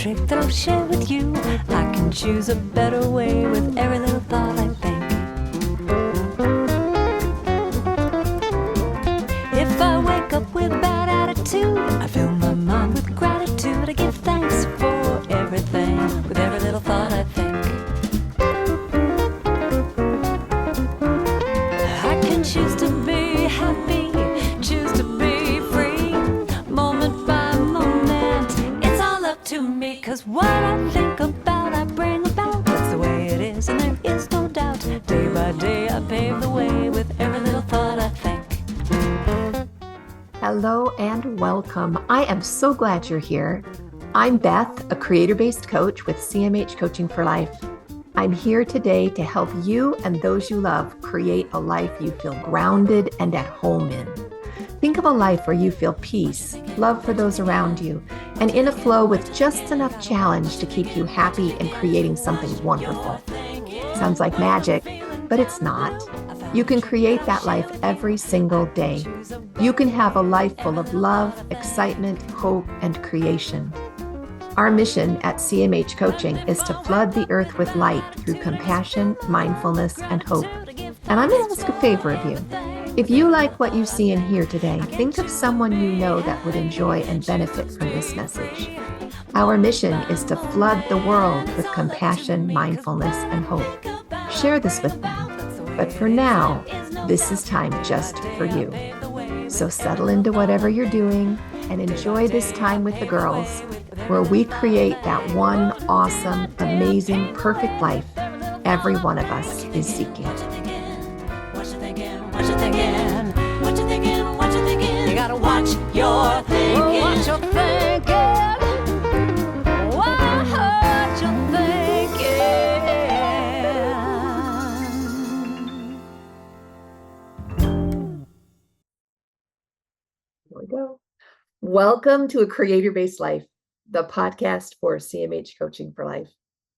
trick that I'll share with you. I can choose a better way with every little thought I think. If I wake up with a bad attitude, I fill my mind with gratitude. I give thanks for everything with every little thought I think. I can choose to be happy, choose to be free, moment by moment. It's all up to me, 'cause what I think about, I bring about. That's the way it is, and there is no doubt. Day by day, I pave the way with every little thought I think. Hello and welcome. I am so glad you're here. I'm Beth, a creator-based coach with CMH Coaching for Life. I'm here today to help you and those you love create a life you feel grounded and at home in. Think of a life where you feel peace, love for those around you, and in a flow with just enough challenge to keep you happy and creating something wonderful. Sounds like magic, but it's not. You can create that life every single day. You can have a life full of love, excitement, hope, and creation. Our mission at CMH Coaching is to flood the earth with light through compassion, mindfulness, and hope. And I'm going to ask a favor of you. If you like what you see and hear today, think of someone you know that would enjoy and benefit from this message. Our mission is to flood the world with compassion, mindfulness, and hope. Share this with them. But for now, this is time just for you. So settle into whatever you're doing and enjoy this time with the girls, where we create that one awesome, amazing, perfect life every one of us is seeking. What you thinking? What you thinking? What you thinking? What you thinking? You gotta watch your thinking. Watch your thinking. Watch your thinking. Here we go. Welcome to A Creator-Based Life, the podcast for CMH Coaching for Life.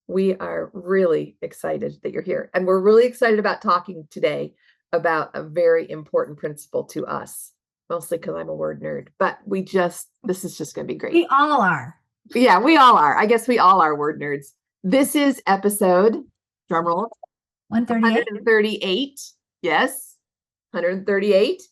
We are really excited that you're here. And we're really excited about talking today about a very important principle to us, mostly because I'm a word nerd. But this is just going to be great. We all are. Yeah, we all are. I guess we all are word nerds. This is episode, drumroll, 138. Yes, 138.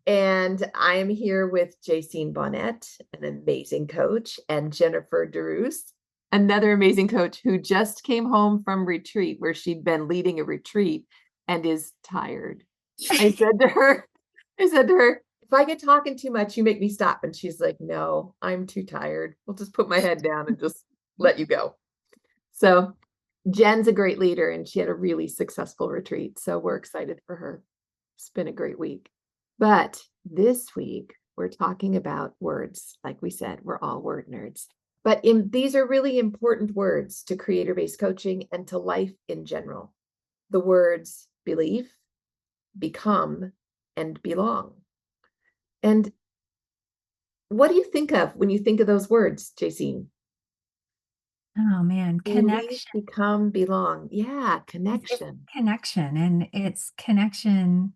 And I am here with Jacine Bonnet, an amazing coach, and Jennifer DeRoos, another amazing coach who just came home from retreat where she'd been leading a retreat and is tired. I said to her, if I get talking too much, you make me stop. And she's like, no, I'm too tired. We'll just put my head down and just let you go. So Jen's a great leader and she had a really successful retreat. So we're excited for her. It's been a great week. But this week, we're talking about words. Like we said, we're all word nerds. But these are really important words to creator-based coaching and to life in general. The words believe, become, and belong. And what do you think of when you think of those words, Jacine? Oh man, Believe, connection. become, belong. Yeah, connection. Connection. And it's connection,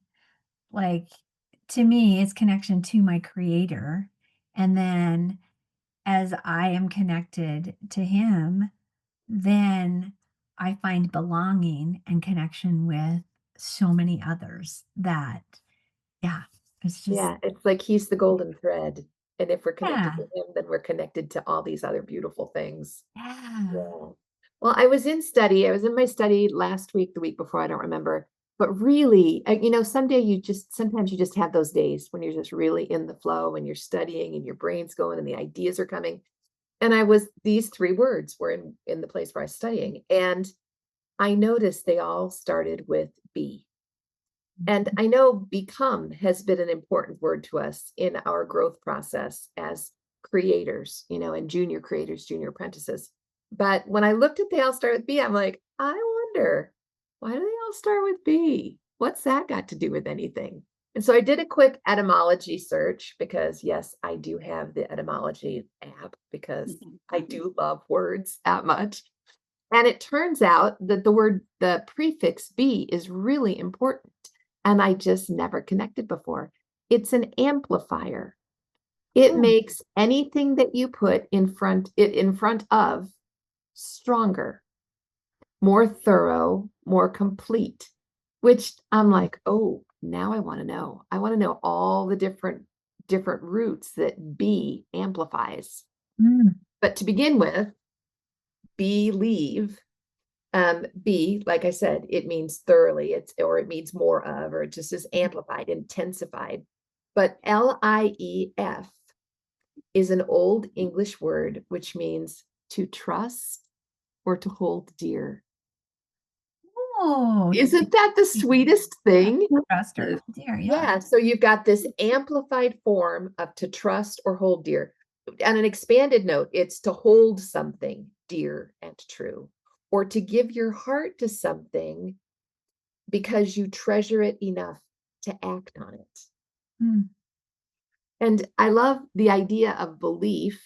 like, to me, it's connection to my creator. And then as I am connected to him, then I find belonging and connection with so many others that, it's just, Yeah, it's like he's the golden thread. And if we're connected yeah, to him, then we're connected to all these other beautiful things. yeah. Yeah. Well, I was in my study last week, the week before, I don't remember. But really, sometimes you just have those days when you're just really in the flow and you're studying and your brain's going and the ideas are coming. And these three words were in the place where I was studying. And I noticed they all started with be. And I know become has been an important word to us in our growth process as creators, and junior creators, junior apprentices. But when I looked at they all start with B, I'm like, I wonder, why do they all start with B? What's that got to do with anything? And so I did a quick etymology search because, yes, I do have the etymology app because I do love words that much. And it turns out that the prefix B is really important. And I just never connected before. It's an amplifier. It Oh. makes anything that you put in front of stronger, more thorough, more complete, which I'm like, oh, now I want to know. I want to know all the different roots that B amplifies. Mm. But to begin with, believe, B, like I said, it means thoroughly, or it means more of, or it just is amplified, intensified. But LIEF is an old English word which means to trust or to hold dear. Oh, Isn't that the sweetest thing? trust or dear. Yeah. Yeah, so you've got this amplified form of to trust or hold dear. On an expanded note, it's to hold something dear and true, or to give your heart to something because you treasure it enough to act on it. Mm. And I love the idea of belief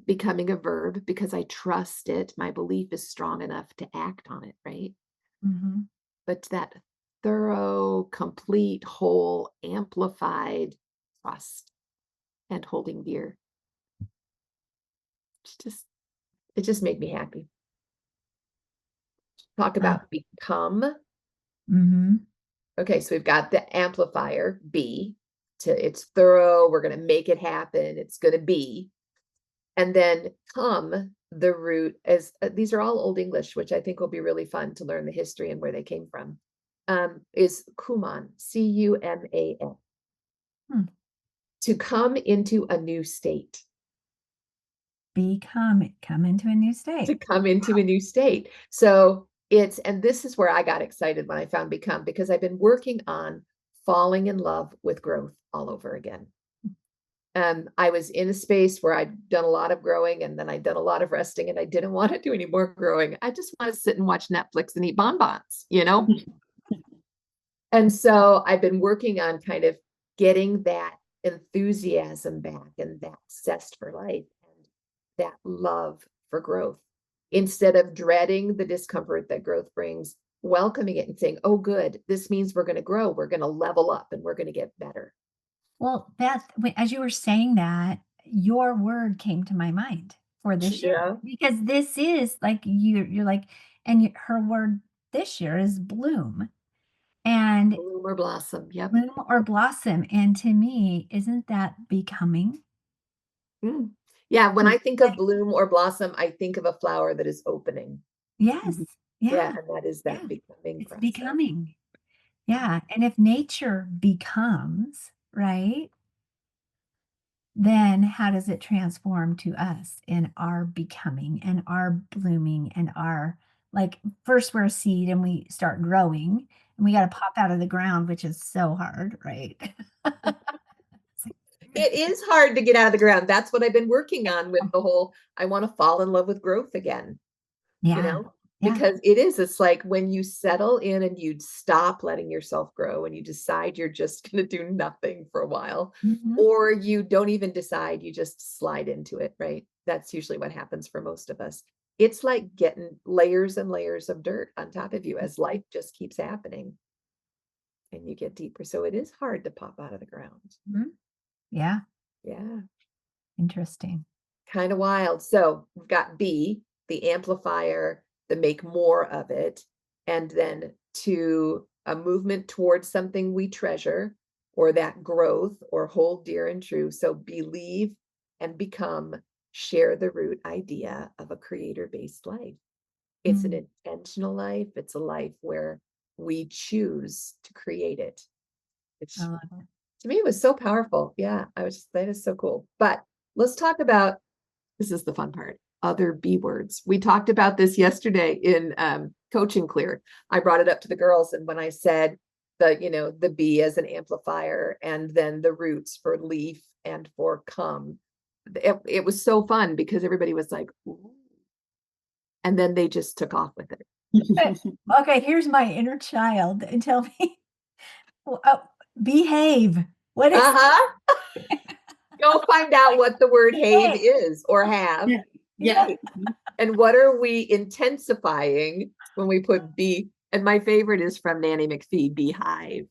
becoming a verb because I trust it. My belief is strong enough to act on it, right? Mm-hmm. But that thorough, complete, whole, amplified trust and holding dear. It just made me happy. Talk about become. Mm-hmm. Okay, so we've got the amplifier, be, it's thorough, we're going to make it happen, it's going to be. And then come, the root, as these are all Old English, which I think will be really fun to learn the history and where they came from, is kuman, Cuman. Hmm. To come into a new state. Come into a new state. To come into a new state. So and this is where I got excited when I found become, because I've been working on falling in love with growth all over again. I was in a space where I'd done a lot of growing and then I'd done a lot of resting and I didn't want to do any more growing. I just want to sit and watch Netflix and eat bonbons, you know? And so I've been working on kind of getting that enthusiasm back and that zest for life and that love for growth. Instead of dreading the discomfort that growth brings, welcoming it and saying, oh, good, this means we're going to grow, we're going to level up and we're going to get better. Well, Beth, as you were saying that, your word came to my mind for this year, Yeah. because this is like you're like, and her word this year is bloom, and Bloom or blossom. Yep. bloom or blossom. And to me, isn't that becoming? Mm. Yeah. When I think of bloom or blossom, I think of a flower that is opening. Yes. Yeah. Yeah. And that is Yeah. that becoming It's process. becoming. Yeah. And if nature becomes, right, then how does it transform to us in our becoming and our blooming and our, like, first we're a seed and we start growing and we got to pop out of the ground, which is so hard, right? It is hard to get out of the ground. That's what I've been working on with the whole, I want to fall in love with growth again, you Yeah. know, Yeah. because it's like when you settle in and you stop letting yourself grow and you decide you're just going to do nothing for a while, Mhm. or you don't even decide, you just slide into it, right? That's usually what happens for most of us. It's like getting layers and layers of dirt on top of you as life just keeps happening and you get deeper. So it is hard to pop out of the ground. Mhm. Yeah. Yeah. Interesting. Kind of wild. So we've got B, the amplifier, the make more of it, and then to a movement towards something we treasure or that growth or hold dear and true. So believe and become, share the root idea of a creator-based life. It's an Mm. intentional life. It's a life where we choose to create it. Which I love it. to me was so powerful. Yeah, that is so cool. But let's talk about, this is the fun part, other B words. We talked about this yesterday in Coaching Clear. I brought it up to the girls, and when I said the B as an amplifier and then the roots for leaf and for come, it was so fun because everybody was like, ooh. And then they just took off with it. Okay, here's my inner child and tell me, behave. What is Uh-huh. Go find out what the word have behave? is or have. Yeah. And what are we intensifying when we put be? And my favorite is from Nanny McPhee, beehive.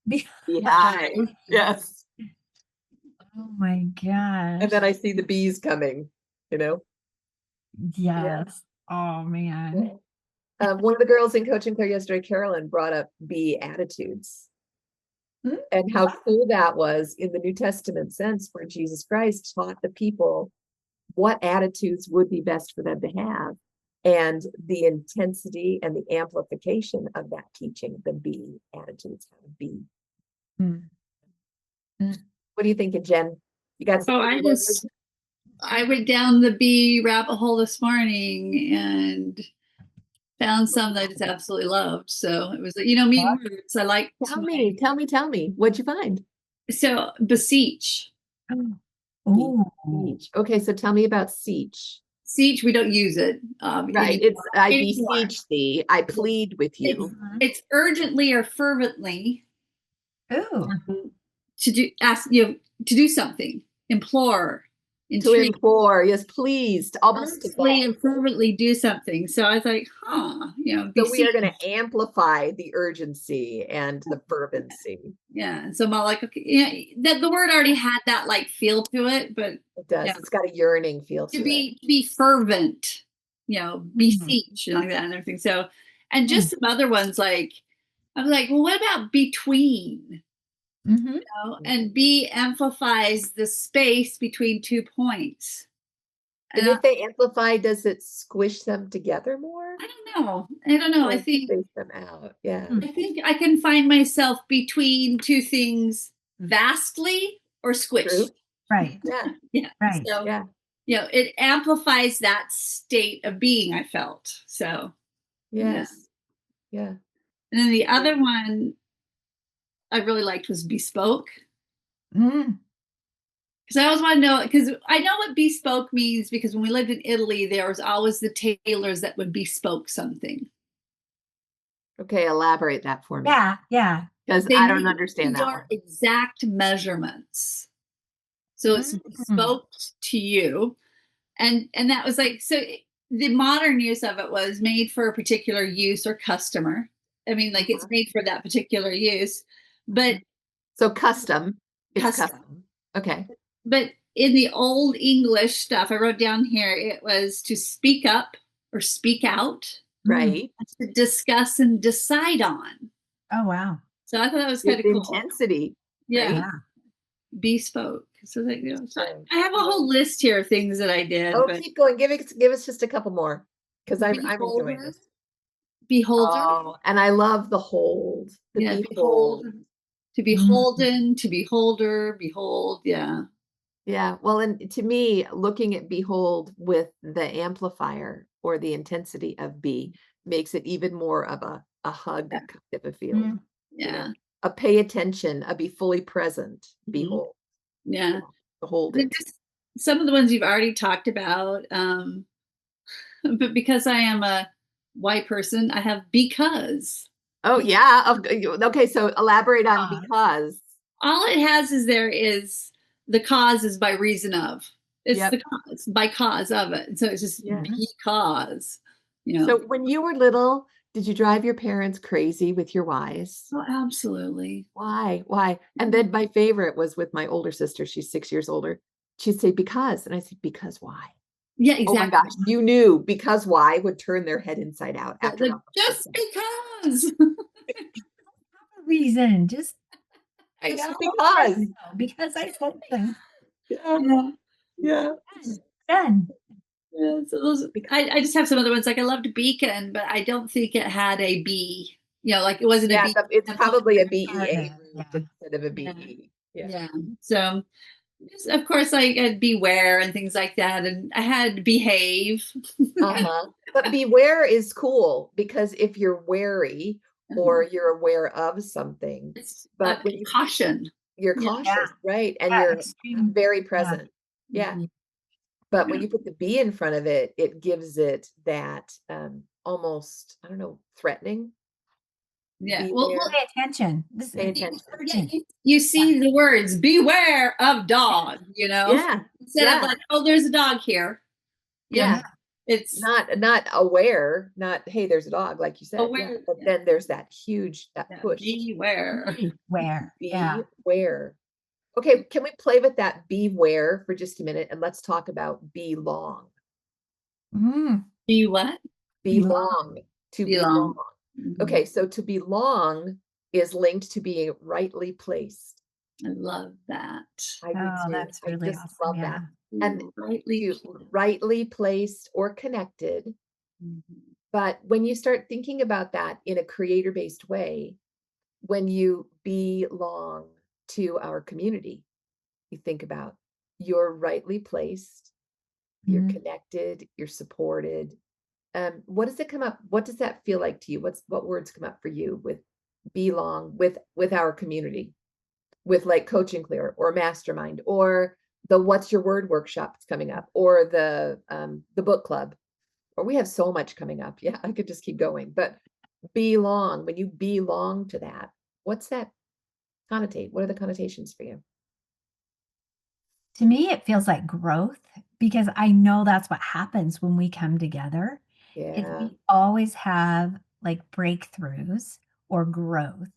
Be- Beehive. Yes. Oh my And gosh. then I see the bees coming, you know? Yeah. Yes. Oh man. One of the girls in Coaching Claire yesterday, Carolyn, brought up bee attitudes and how cool that was in the New Testament sense, where Jesus Christ taught the people what attitudes would be best for them to have, and the intensity and the amplification of that teaching, the bee attitudes, how to be. Mm. What do you think, Jen? You got So I went down the bee rabbit hole this morning and found some that I just absolutely loved. So it was, mean words. I like Tell me. What'd you find? So beseech. Oh. Beseech. Okay, so tell me about seech. Seech, we don't use it. Right. It's I anymore. beseech thee. I plead with you. It's urgently or fervently Oh. to do something, implore, To entreat, implore, yes, please, almost to earnestly beg. and fervently do something. So I was like, So we are going to amplify the urgency and the fervency. Yeah. So I'm like, okay, that the word already had that like feel to it, but It does. yeah. It's got a yearning feel to it. To be fervent, beseech and like that and everything. So, and just some other ones like, I was like, well, what about between? And B amplifies the space between 2 points. And if they amplify, does it squish them together more? I don't know. I think space them out. Yeah. I think I can find myself between two things vastly or squished. True. Right. Yeah. Right. So, yeah. It amplifies that state of being I felt. So, yes. Yeah. And then the other one I really liked was bespoke. Because I always want to know, because I know what bespoke means, because when we lived in Italy, there was always the tailors that would bespoke something. Okay, elaborate that for me. Yeah. Because I don't understand that one. Exact measurements. So it's bespoke to you. And that was like, so the modern use of it was made for a particular use or customer. I mean, like it's made for that particular use, but. So custom. It's custom. Okay. But in the old English stuff, I wrote down here, it was to speak up or speak out. Right. To discuss and decide on. Oh, wow. So I thought that was kind of cool. Intensity. Yeah. Right? Bespoke. So, so I have a whole list here of things that I did. Oh, keep going. Give us just a couple more, because I'm enjoying this. Beholder. Oh, and I love the hold. Behold. To beholden, to beholder, behold. Yeah. Yeah. Well, and to me, looking at behold with the amplifier or the intensity of be makes it even more of a hug kind of a feel. Yeah. A pay attention, a be fully present, behold. Yeah. Behold it. Some of the ones you've already talked about. But because I am a white person, I have because. Oh, yeah. Okay. So elaborate on because. All it has is the cause is by reason of. It's the cause, by cause of it. So it's just because, So when you were little, did you drive your parents crazy with your whys? Oh, absolutely. Why? And then my favorite was with my older sister. She's 6 years older. She'd say, because. And I said, because why? Yeah, exactly. Oh my gosh. You knew because why would turn their head inside out. After just because. Reason. Just because I said things. Yeah. Done. Yeah, so those, I just have some other ones. Like I loved Beacon, but I don't think it had a B. Like it wasn't a B. It's probably a BEA instead of a BE. Yeah. So, of course, I had beware and things like that, and I had behave. But beware is cool, because if you're wary or you're aware of something, but when caution, you're cautious, right? And you're very present. Yeah. But when you put the B in front of it, it gives it that almost, I don't know, threatening. Yeah. Well, pay attention. Pay attention. You see the words beware of dog, Yeah. Instead of like, oh, there's a dog here. Yeah. It's not aware, not, hey, there's a dog, like you said. Aware, but then there's that huge push. Beware. Beware. Beware. Okay, can we play with that beware for just a minute and let's talk about belong. Mm, Be what? belong. Belong, to belong. Belong. Mhm. Okay, so to belong is linked to being rightly placed. I love that. I do Oh, too. that's I really just awesome. love that. Yeah. And Rightly to placed. rightly placed or connected. Mhm. But when you start thinking about that in a creator-based way, when you belong to our community, you think about you're rightly placed, you're Mhm. connected, you're supported. What does it come up? What does that feel like to you? What words come up for you with belong with our community, with like Coaching Clear or Mastermind or the What's Your Word workshop that's coming up, or the book club, or we have so much coming up. Yeah, I could just keep going. But belong, when you belong to that, what's that connotate? What are the connotations for you? To me, it feels like growth because I know that's what happens when we come together. It's Yeah. we always have like breakthroughs or growth,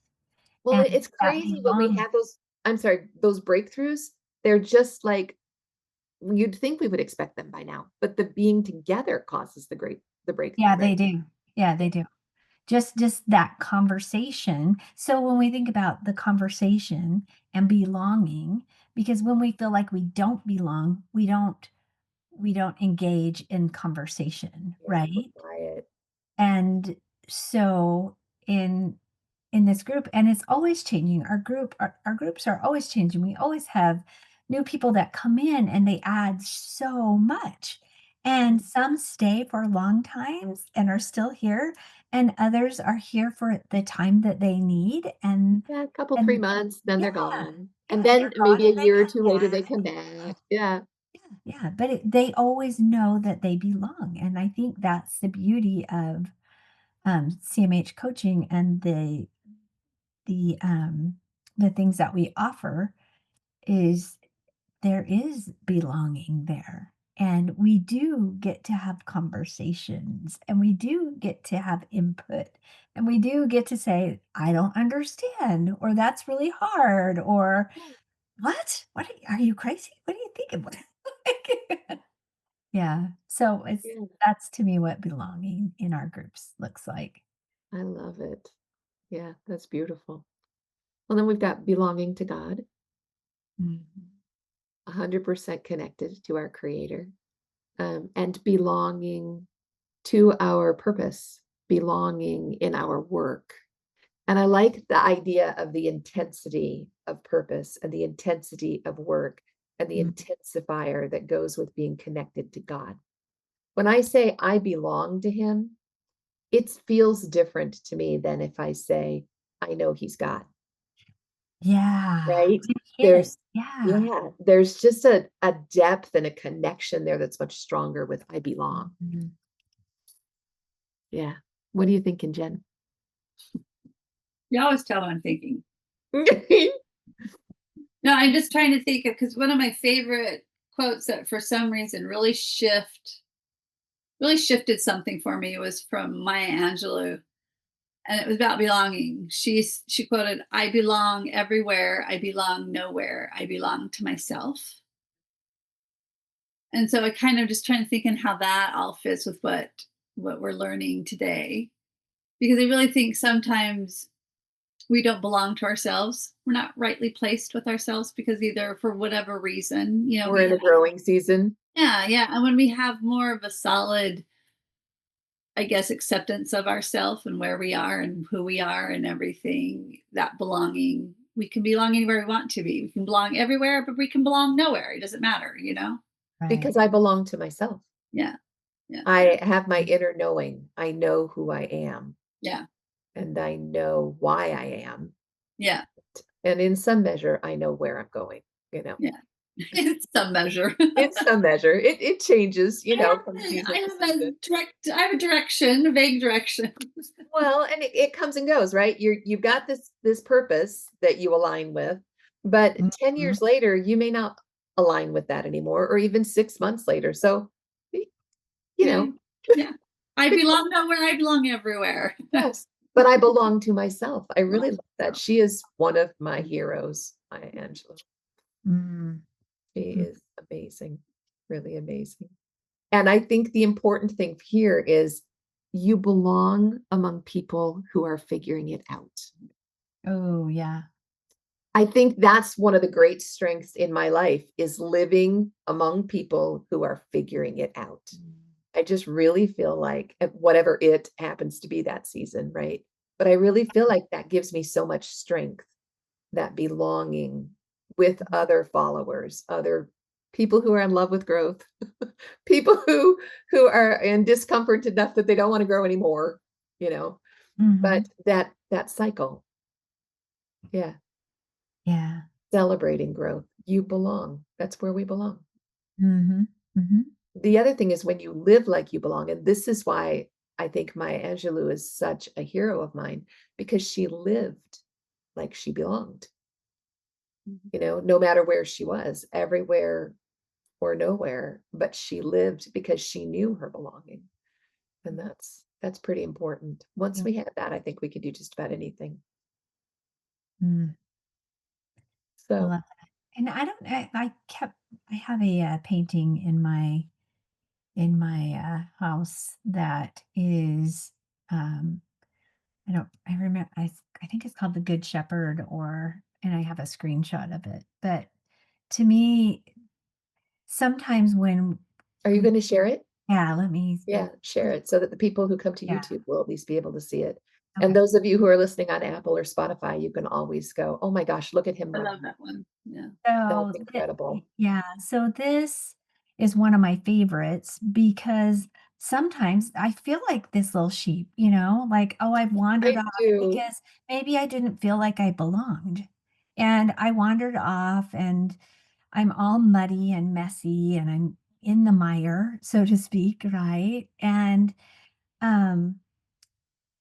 Well, and it's that crazy when we belong. have those, I'm sorry, those breakthroughs. They're just like you'd think we would expect them by now, but the being together causes the breakthrough, Yeah, they right? do. Yeah, they do. Just that conversation. So when we think about the conversation and belonging, because when we feel like we don't belong, we don't engage in conversation, Yeah, we're right? quiet. And so in this group, and it's always changing. Our groups are always changing. We always have new people that come in and they add so much. And some stay for long times and are still here, and others are here for the time that they need. Yeah, a couple, And 3 months, then yeah, they're gone. yeah, And they're then gone maybe a and they year or two come later, they back. come back. Yeah. Yeah, but they always know that they belong. And I think that's the beauty of CMH coaching and the um, the things that we offer is there is belonging there. And we do get to have conversations and we do get to have input and we do get to say, I don't understand, or that's really hard, or what? Are you crazy? What are you thinking? Yeah. So Yeah, that's to me what belonging in our groups looks like. I love it. Yeah, that's beautiful. Well, then we've got belonging to God, Mhm. 100% connected to our Creator, and belonging to our purpose, belonging in our work. And I like the idea of the intensity of purpose and the intensity of work and the Mhm. intensifier that goes with being connected to God. When I say I belong to Him, it feels different to me than if I say I know He's God, Yeah. right? Good hit. There's, Yeah. yeah, there's just a depth and a connection there that's much stronger with I belong. Mhm. Yeah. What are you thinking, Jen? You always tell what I'm thinking. No, I'm just trying to think of because one of my favorite quotes that for some reason really shifted something for me was from Maya Angelou, and it was about belonging. She quoted, "I belong everywhere. I belong nowhere. I belong to myself." And so I kind of just trying to think in how that all fits with what we're learning today, because I really think sometimes we don't belong to ourselves. We're not rightly placed with ourselves because either for whatever reason, We're in a growing season. yeah. And when we have more of a solid, I guess, acceptance of ourselves and where we are and who we are and everything, that belonging, we can belong anywhere we want to be. We can belong everywhere, but we can belong nowhere. It doesn't matter, you know? Right. Because I belong to myself. Yeah. Yeah. I have my inner knowing. I know who I am Yeah. and I know why I am. Yeah. And in some measure, I know where I'm going, you know. Yeah. In some measure. In some measure, it changes, I have, from season I to have season. I have a direction, a vague direction. Well, and it comes and goes, right? You've got this purpose that you align with, but 10 Mhm. years later, you may not align with that anymore, or even 6 months later. So, y- you Yeah. know, Yeah. I belong nowhere, I belong everywhere. yes, but I belong to myself. I really Belong love to that. myself. She is one of my heroes, Maya Angelou. Mm. She Mm. is amazing, really amazing. And I think the important thing here is you belong among people who are figuring it out. Oh, yeah. I think that's one of the great strengths in my life is living among people who are figuring it out. I just really feel like whatever it happens to be that season, right? But I really feel like that gives me so much strength, that belonging with other followers, other people who are in love with growth, people who are in discomfort enough that they don't want to grow anymore, you know. But Mhm. that cycle, yeah, Yeah. celebrating growth. You belong. That's where we belong. Mhm. Mhm. The other thing is when you live like you belong, and this is why I think Maya Angelou is such a hero of mine, because she lived like she belonged, no matter where she was, everywhere or nowhere, but she lived because she knew her belonging. And that's pretty important. Once Yeah. we had that, I think we could do just about anything. Mm. I So love that. And I have a, painting in my, house that is, um, I think it's called The Good Shepherd, and I have a screenshot of it. But to me, sometimes when are you we going to share it? yeah, let me Yeah, share it so that the people who come to yeah, YouTube will at least be able to see it. And okay. those of you who are listening on Apple or Spotify, you can always go, oh my gosh, look at him I love run. that one. Yeah. That's So, incredible. yeah, so this is one of my favorites because sometimes I feel like this little sheep, like, oh, I've wandered I off do. because maybe I didn't feel like I belonged. And I wandered off and I'm all muddy and messy and I'm in the mire, so to speak, right? And um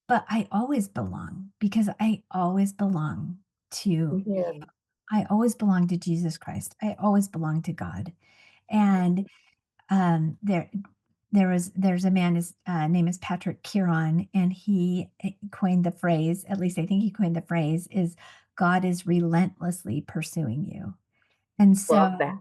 but I always belong because to Yeah. I always belong to Jesus Christ. I always belong to God. And there's a man, his name is Patrick Kiron, and he coined the phrase, at least I think he coined the phrase, is God is relentlessly pursuing you. And Love so that.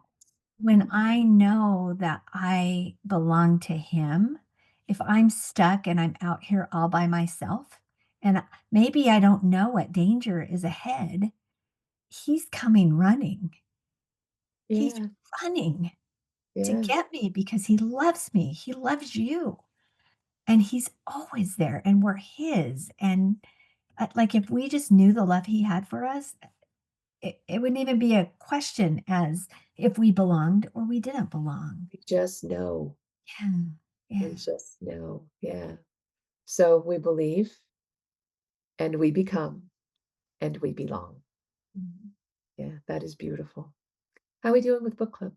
when I know that I belong to him, if I'm stuck and I'm out here all by myself, and maybe I don't know what danger is ahead, he's coming running. He's Yeah. running to Yeah. get me because he loves me. He loves you. And he's always there and we're his. And like if we just knew the love he had for us, it wouldn't even be a question as if we belonged or we didn't belong. We just know. Yeah. We Yeah. just know. Yeah. So we believe and we become and we belong. Mhm. Yeah, that is beautiful. How are we doing with book club?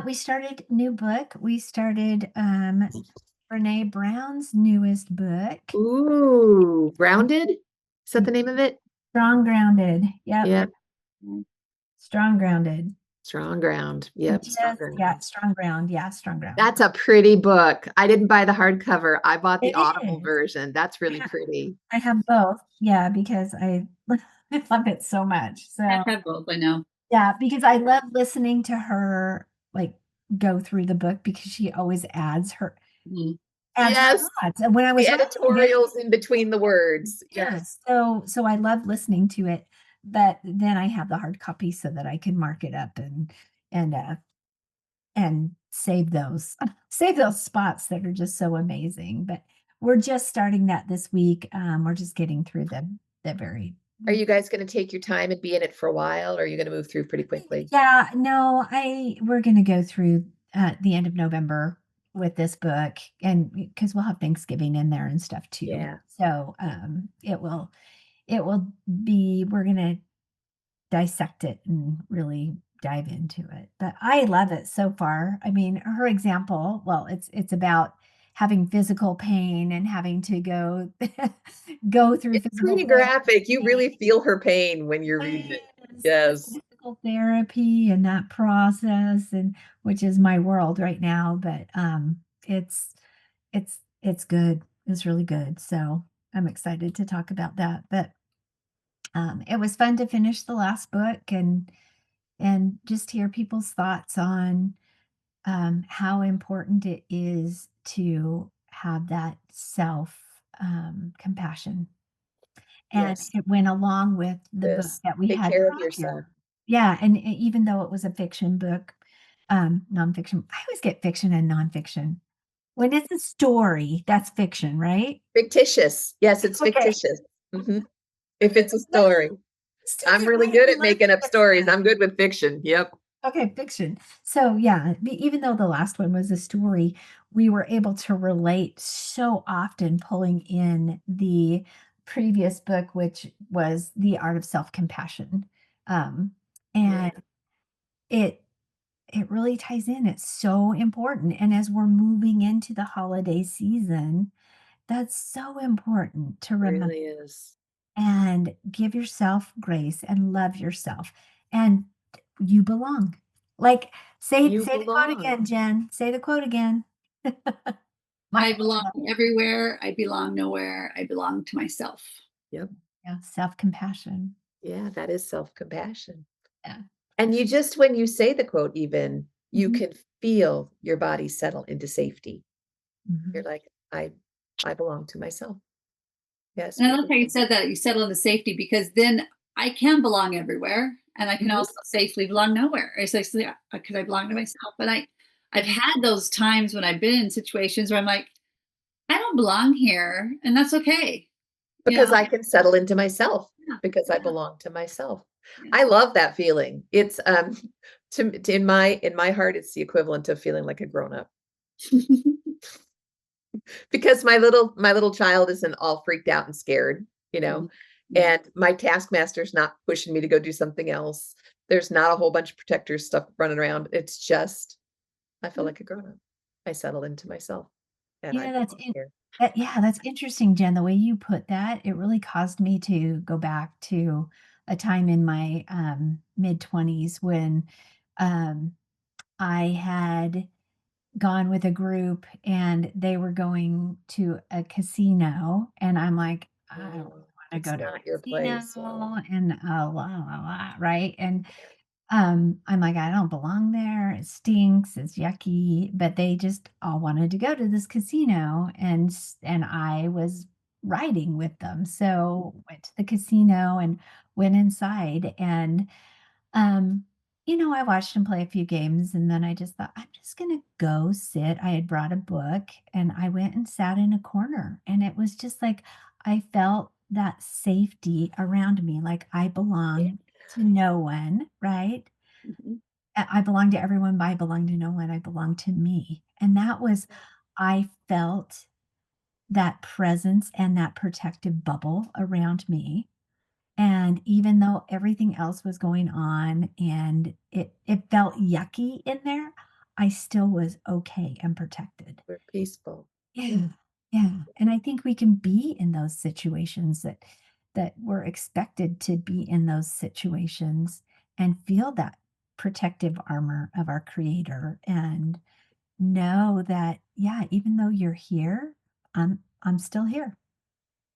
We started new book. We started Brene Brown's newest book, Ooh, grounded? Is that the name of it? Strong Grounded. Yep. Yep. Strong Grounded. Strong ground. And Yep. Strong yeah, ground. Strong Ground. Yeah, Strong Ground. That's a pretty book. I didn't buy the hardcover. I bought the It Audible is. version. That's I really have pretty. I have both. Yeah, because I I love it so much. I've So, had both, I know. yeah, because I love listening to her, like, go through the book because she always Mhm. adds her Yes, thoughts, and when I the was writing it editorials in between the words. yeah, Yes. so I love listening to it, but then I have the hard copy so that I can mark it up and, uh, and save those spots that are just so amazing, but we're just starting that this week, we're just getting through the very Are you guys going to take your time and be in it for a while, or are you going to move through pretty quickly? yeah, no, we're gonna go through, the end of November with this book, and because we'll have Thanksgiving in there and stuff too. Yeah. So, it will be we're gonna dissect it and really dive into it. But I love it so far. I mean, her example, well, it's about having physical pain and having to go go through It's physical pretty graphic. You therapy. really feel her pain when you're reading it. Yes, Yes. physical therapy and that process, and which is my world right now, but it's it's good. It's really good. So I'm excited to talk about that. But it was fun to finish the last book, and and just hear people's thoughts on how important it is to have that self compassion. And Yes. it went along with the book This. that we Take had care of yourself. prior. Yeah, and even though it was a fiction book, nonfiction, I always get fiction and nonfiction. When it's a story, that's fiction, right? Fictitious. Yes, it's Okay. fictitious. Mhm. If it's a Well, story. still I'm get really right good in at line making with up stories. fiction. I'm good with fiction. Yep. Okay, fiction. So, yeah, even though the last one was a story, we were able to relate so often pulling in the previous book, which was The Art of Self-Compassion. Um, Yeah, and it it really ties in. It's so important. And as we're moving into the holiday season, that's so important to remember really is. and give yourself grace and love yourself. And you belong. Like You say the quote belong. again, Jen. Say the quote again. My I belong everywhere. I belong nowhere. I belong to myself. Yep. yeah, self-compassion. Yeah, that is self-compassion. Yeah. And you just when you say the quote even, you Mhm, can feel your body settle into safety. You're mhm. like, I belong to myself. Yes, And I love how you beautiful. said that you settle into safety because then I can belong everywhere and I can Mhm. also safely belong nowhere. It's like, so, yeah, because I belong to myself. But I've had those times when I've been in situations where I'm like, I don't belong here, and that's okay. You Because know, I can settle into myself, yeah, because I yeah, belong to myself. yeah. I love that feeling. It's, to in my heart, it's the equivalent of feeling like a grown up. Because my little child isn't all freaked out and scared, Mhm. Yeah. and my taskmaster's not pushing me to go do something else. There's not a whole bunch of protectors stuff running around. It's just I feel like a grown up. I settle into myself and You I know, belong here. yeah, that's interesting, Jen. The way you put that, it really caused me to go back to a time in my mid-20s when um, I had gone with a group and they were going to a casino, and I'm like, I don't No, want to it's go to not your a casino, place. and right? And I'm like, I don't belong there. It stinks. It's yucky. But they just all wanted to go to this casino, and I was riding with them. So went to the casino and went inside, and um, I watched him play a few games and then I just thought, I'm just gonna go sit. I had brought a book and I went and sat in a corner. And it was just like I felt that safety around me, like I Yeah. belong to no one, right? Mhm. I belong to everyone, but I belong to no one. I belong to me. And that was, I felt that presence and that protective bubble around me, and even though everything else was going on and it felt yucky in there, I still was okay and protected. We're peaceful. Yeah. Yeah. And I think we can be in those situations that we're expected to be in those situations and feel that protective armor of our creator and know that, yeah, even though you're here, I'm still here.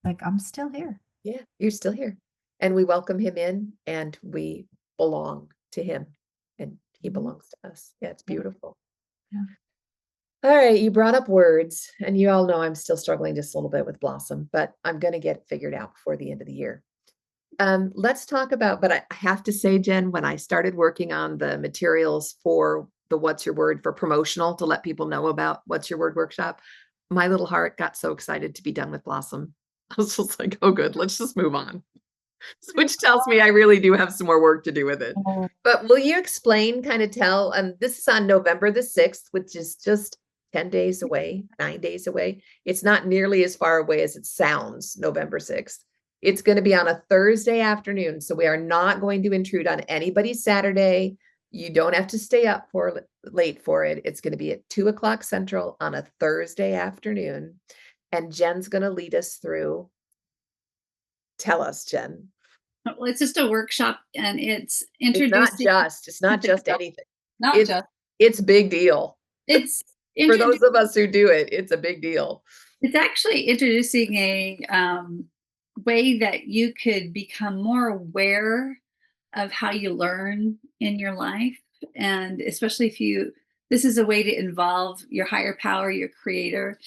Like I'm still here. Yeah, you're still here. And we welcome him in and we belong to him and he Mhm. belongs to us. Yeah, it's Yeah. beautiful. Yeah. All right, you brought up words, and you all know I'm still struggling just a little bit with Blossom, but I'm going to get it figured out before the end of the year. Let's talk about, but I have to say, Jen, when I started working on the materials for the What's Your Word for promotional to let people know about What's Your Word workshop, my little heart got so excited to be done with Blossom. I was just like, oh, good, let's just move on. Which tells me I really do have some more work to do with it. Oh, But will you explain, kind of tell, this is on November the 6th, which is just 10 days away, 9 days away. It's not nearly as far away as it sounds, November 6th. It's going to be on a Thursday afternoon. So we are not going to intrude on anybody's Saturday. You don't have to stay up for late for it. It's going to be at 2 o'clock Central on a Thursday afternoon. And Jen's going to lead us through. Tell us, Jen. Well, it's just a workshop and it's It's introducing not just anything. not It's just it's big deal. it's For those introducing of us who do it, it's a big deal. it's actually introducing a way that you could become more aware of how you learn in your life. And especially this is a way to involve your higher power, your creator,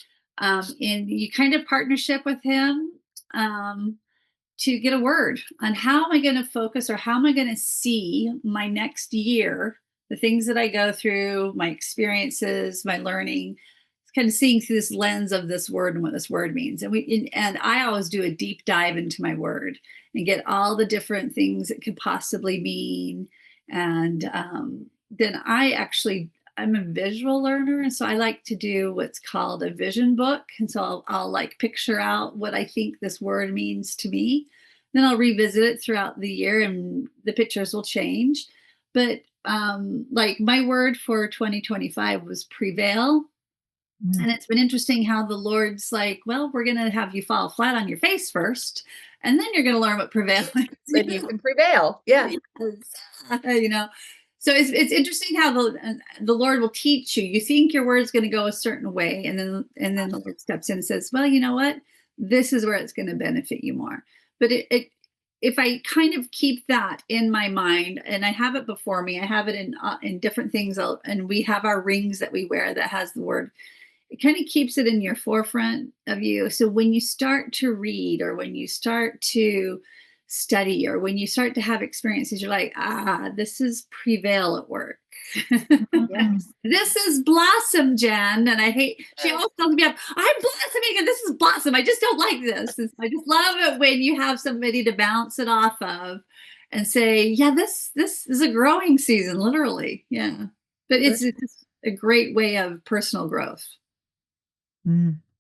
in you kind of partnership with him, to get a word on how am I going to focus, or how am I going to see my next year, the things that I go through, my experiences, my learning, kind of seeing through this lens of this word and what this word means. And I always do a deep dive into my word and get all the different things it could possibly mean. And then I'm a visual learner. And so I like to do what's called a vision book. And so I'll like picture out what I think this word means to me. Then I'll revisit it throughout the year and the pictures will change. But like my word for 2025 was prevail. And it's been interesting how the Lord's like, well, we're going to have you fall flat on your face first, and then you're going to learn what prevail is. Then you can prevail. Yeah. You know, so it's interesting how the Lord will teach you. You think your word's going to go a certain way, and then the Lord steps in and says, well, you know what? This is where it's going to benefit you more. But if I kind of keep that in my mind and I have it before me, I have it in different things, and we have our rings that we wear that has the word. It kind of keeps it in your forefront of you. So when you start to read, or when you start to study, or when you start to have experiences, you're like, this is prevail at work. Yes. This is blossom, Jen. And she always tells me, I'm blossoming and this is blossom. I just don't like this. I just love it when you have somebody to bounce it off of and say, yeah, this is a growing season, literally. Yeah. But it's a great way of personal growth.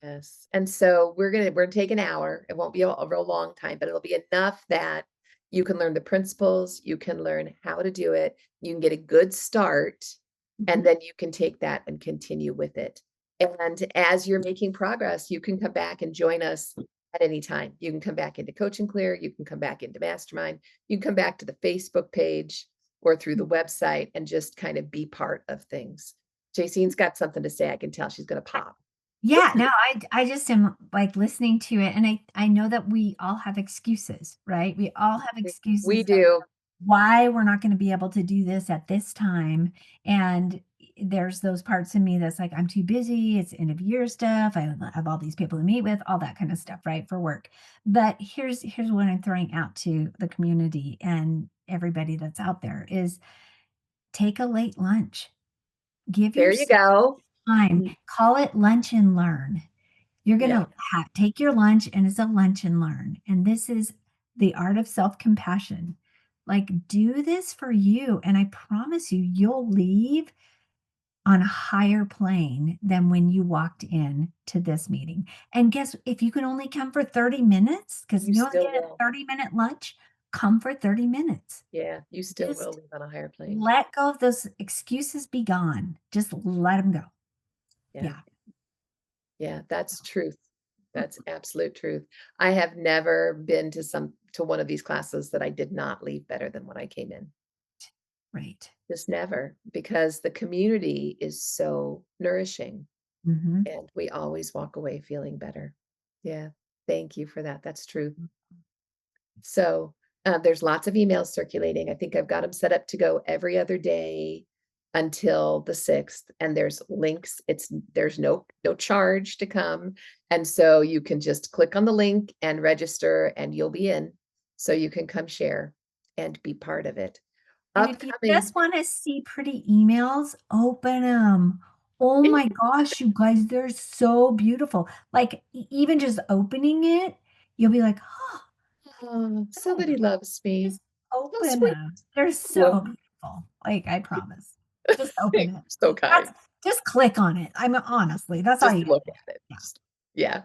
Yes. And so we're going to take an hour. It won't be a real long time, but it'll be enough that you can learn the principles, you can learn how to do it, you can get a good start, and then you can take that and continue with it. And as you're making progress, you can come back and join us at any time. You can come back into Coach and Clear, you can come back into Mastermind, you can come back to the Facebook page or through the website and just kind of be part of things. Jacine's got something to say. I can tell she's going to pop. Yeah, no, I just am like listening to it, and I know that we all have excuses, right? We all have excuses. We do. Why we're not going to be able to do this at this time. And there's those parts of me that's like, I'm too busy. It's end of year stuff. I have all these people to meet with, all that kind of stuff, right? For work. But here's what I'm throwing out to the community and everybody that's out there is take a late lunch. Give There you go. time. Call it lunch and learn. You're going to take your lunch, and it's a lunch and learn. And this is the art of self-compassion. Like, do this for you. And I promise you, you'll leave on a higher plane than when you walked in to this meeting. And guess, if you can only come for 30 minutes, because you only get a 30-minute lunch, come for 30 minutes. Yeah, you still will leave on a higher plane. Let go of those excuses, be gone. Just let them go. Yeah, that's truth. That's absolute truth. I have never been to one of these classes that I did not leave better than when I came in. Right. Just never, because the community is so nourishing, and we always walk away feeling better. Yeah. Thank you for that. That's true. So there's lots of emails circulating. I think I've got them set up to go every other day until the 6th, and there's links. There's no charge to come. And so you can just click on the link and register, and you'll be in. So you can come share and be part of it. And if you just want to see pretty emails, open them. Oh my gosh, you guys, they're so beautiful. Like even just opening it, you'll be like, oh, somebody loves me. Just open them. They're so beautiful. Like, I promise. Just open it. So kind. Just click on it. Honestly, that's all you look at it. Yeah.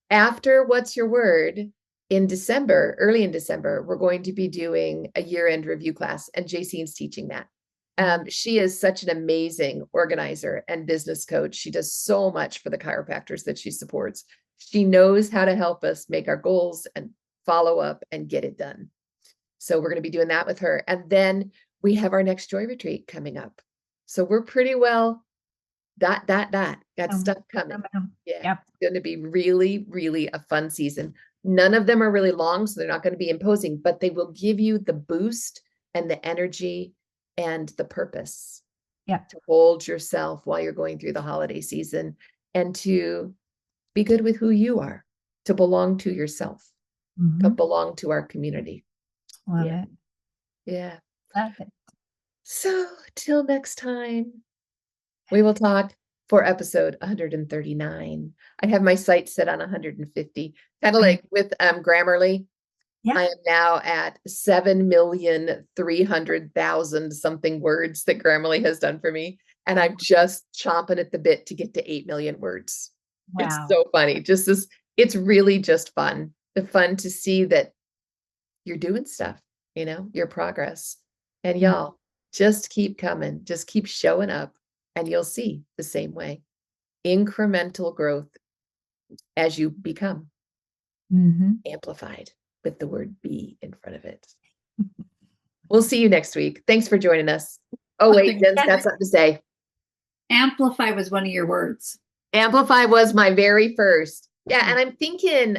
After What's Your Word in December, early in December, we're going to be doing a year-end review class, and Jacine's teaching that. She is such an amazing organizer and business coach. She does so much for the chiropractors that she supports. She knows how to help us make our goals and follow up and get it done. So we're going to be doing that with her. And then we have our next Joy Retreat coming up. So we're pretty well got stuff coming. Yeah. It's going to be really, really a fun season. None of them are really long, so they're not going to be imposing, but they will give you the boost and the energy and the purpose to hold yourself while you're going through the holiday season and to be good with who you are, to belong to yourself, to belong to our community. Love it. Yeah. Love it. So till next time, we will talk for episode 139. I have my sights set on 150, kind of like with Grammarly. Yeah. I am now at 7,300,000 something words that Grammarly has done for me. And I'm just chomping at the bit to get to 8 million words. Wow. It's so funny. Just this, it's really just fun. The fun to see that you're doing stuff, your progress. And y'all, just keep coming, just keep showing up, and you'll see the same way. Incremental growth as you become amplified with the word be in front of it. We'll see you next week. Thanks for joining us. Oh, wait, Jen's got something to say. Amplify was one of your words. Amplify was my very first. Yeah, and I'm thinking,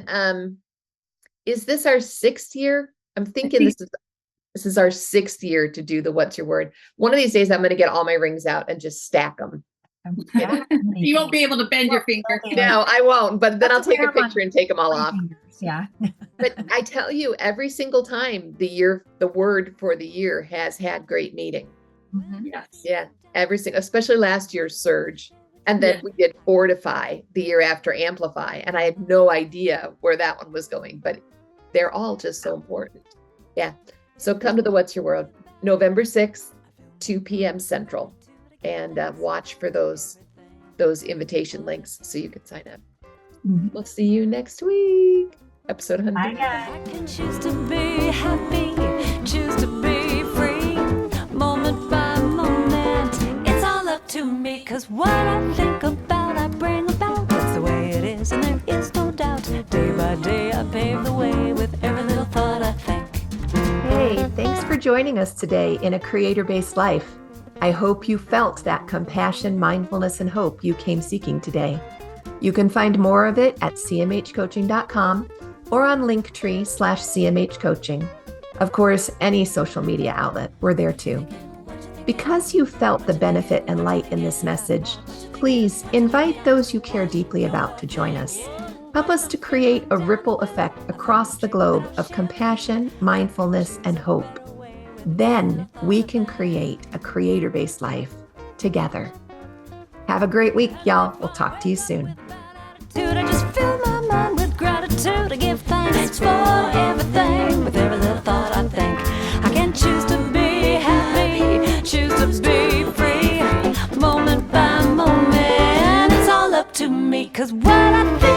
is this our 6th year? I'm thinking this is our 6th year to do the what's your word. One of these days, I'm going to get all my rings out and just stack them. You won't be able to bend your finger. No, I won't. But then I'll take a picture and take them all off. Yeah. But I tell you, every single time the word for the year has had great meaning. Yes. Yeah. Every single, especially last year's surge. And then we did fortify the year after amplify. And I had no idea where that one was going, but they're all just so important. Yeah. So come to the What's Your World, November 6th, 2 p.m. Central, and watch for those invitation links so you can sign up. We'll see you next week. Episode 100. Bye, guys. I can choose to be happy, choose to be free, moment by moment. It's all up to me, 'cause what I think about, I bring about. That's the way it is, and there is no doubt. Day by day, I pave the way with every little thought I think. Hey, thanks for joining us today in A Creator-Based Life. I hope you felt that compassion, mindfulness, and hope you came seeking today. You can find more of it at cmhcoaching.com or on Linktree/CMHcoaching. Of course, any social media outlet, we're there too. Because you felt the benefit and light in this message, please invite those you care deeply about to join us. Help us to create a ripple effect across the globe of compassion, mindfulness, and hope. Then we can create a creator-based life together. Have a great week, y'all. We'll talk to you soon. I just fill my mind with gratitude. I give thanks for everything, with every little thought I think. I can choose to be happy, choose to be free, moment by moment. It's all up to me, 'cause what I think